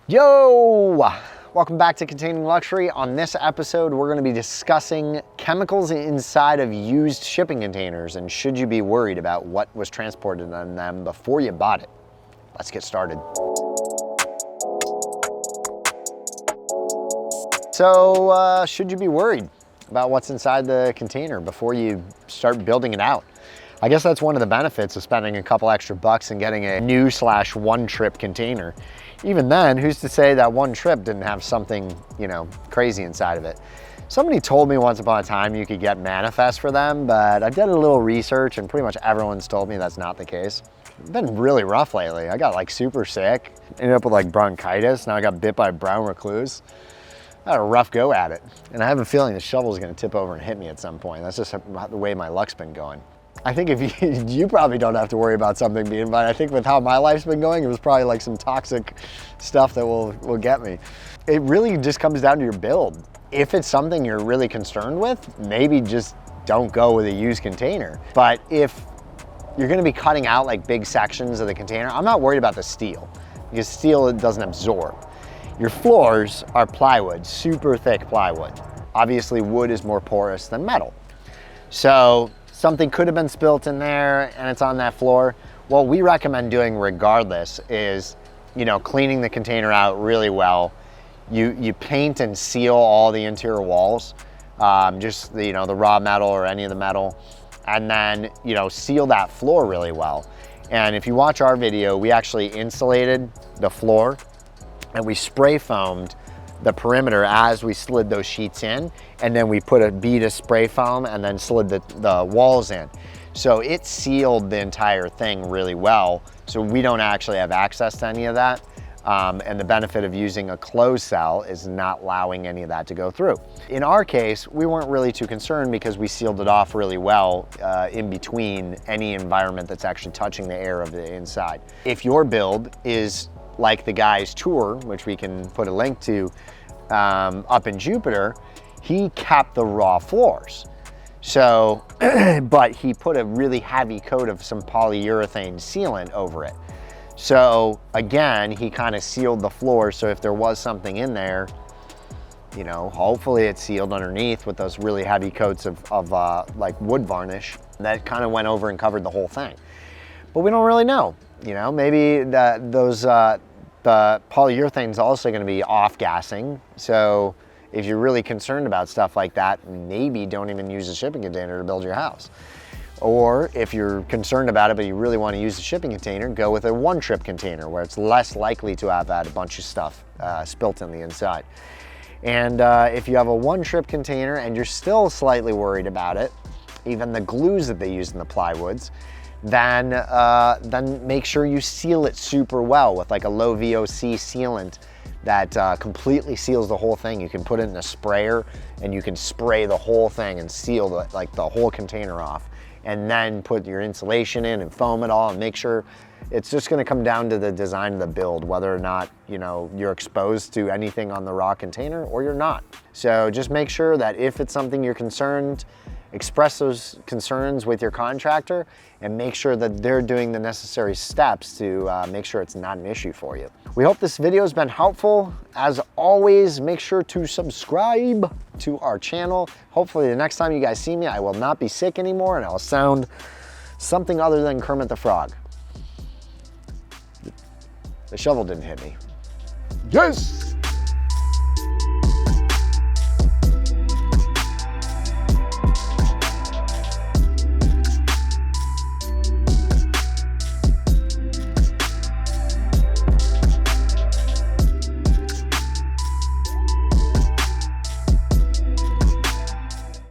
Yo! Welcome back to Containing Luxury. On this episode, we're going to be discussing chemicals inside of used shipping containers and should you be worried about what was transported in them before you bought it. Let's get started. So, should you be worried about what's inside the container before you start building it out? I guess that's one of the benefits of spending a couple extra bucks and getting a new / one trip container. Even then, who's to say that one trip didn't have something, crazy inside of it? Somebody told me once upon a time you could get manifest for them, but I did a little research and pretty much everyone's told me that's not the case. It's been really rough lately. I got super sick, ended up with bronchitis. Now I got bit by a brown recluse. I had a rough go at it. And I have a feeling the shovel is gonna tip over and hit me at some point. That's just the way my luck's been going. I think if you probably don't have to worry about something being fine. I think with how my life's been going, it was probably some toxic stuff that will get me. It really just comes down to your build. If it's something you're really concerned with, maybe just don't go with a used container. But if you're gonna be cutting out big sections of the container, I'm not worried about the steel because steel doesn't absorb. Your floors are plywood, super thick plywood. Obviously wood is more porous than metal. So something could have been spilt in there and it's on that floor. What we recommend doing regardless is, cleaning the container out really well. You paint and seal all the interior walls, just the raw metal or any of the metal, and then, seal that floor really well. And if you watch our video, we actually insulated the floor and we spray foamed the perimeter as we slid those sheets in, and then we put a bead of spray foam and then slid the walls in. So it sealed the entire thing really well, so we don't actually have access to any of that. And the benefit of using a closed cell is not allowing any of that to go through. In our case, we weren't really too concerned because we sealed it off really well in between any environment that's actually touching the air of the inside. If your build is like the guy's tour, which we can put a link to up in Jupiter, he capped the raw floors. So, but he put a really heavy coat of some polyurethane sealant over it. So again, he kind of sealed the floor. So if there was something in there, hopefully it's sealed underneath with those really heavy coats of wood varnish that kind of went over and covered the whole thing. But we don't really know. Maybe the polyurethane is also going to be off-gassing. So if you're really concerned about stuff like that, maybe don't even use a shipping container to build your house. Or if you're concerned about it, but you really want to use a shipping container, go with a one-trip container where it's less likely to have had a bunch of stuff spilt on the inside. And if you have a one-trip container and you're still slightly worried about it, even the glues that they use in the plywoods, then make sure you seal it super well with a low VOC sealant that completely seals the whole thing. You can put it in a sprayer and you can spray the whole thing and seal the whole container off, and then put your insulation in and foam it all and make sure. It's just gonna come down to the design of the build, whether or not you're exposed to anything on the raw container or you're not. So just make sure that if it's something you're concerned, express those concerns with your contractor and make sure that they're doing the necessary steps to make sure it's not an issue for you. We hope this video has been helpful. As always, make sure to subscribe to our channel. Hopefully the next time you guys see me, I will not be sick anymore and I'll sound something other than Kermit the Frog. The shovel didn't hit me. Yes!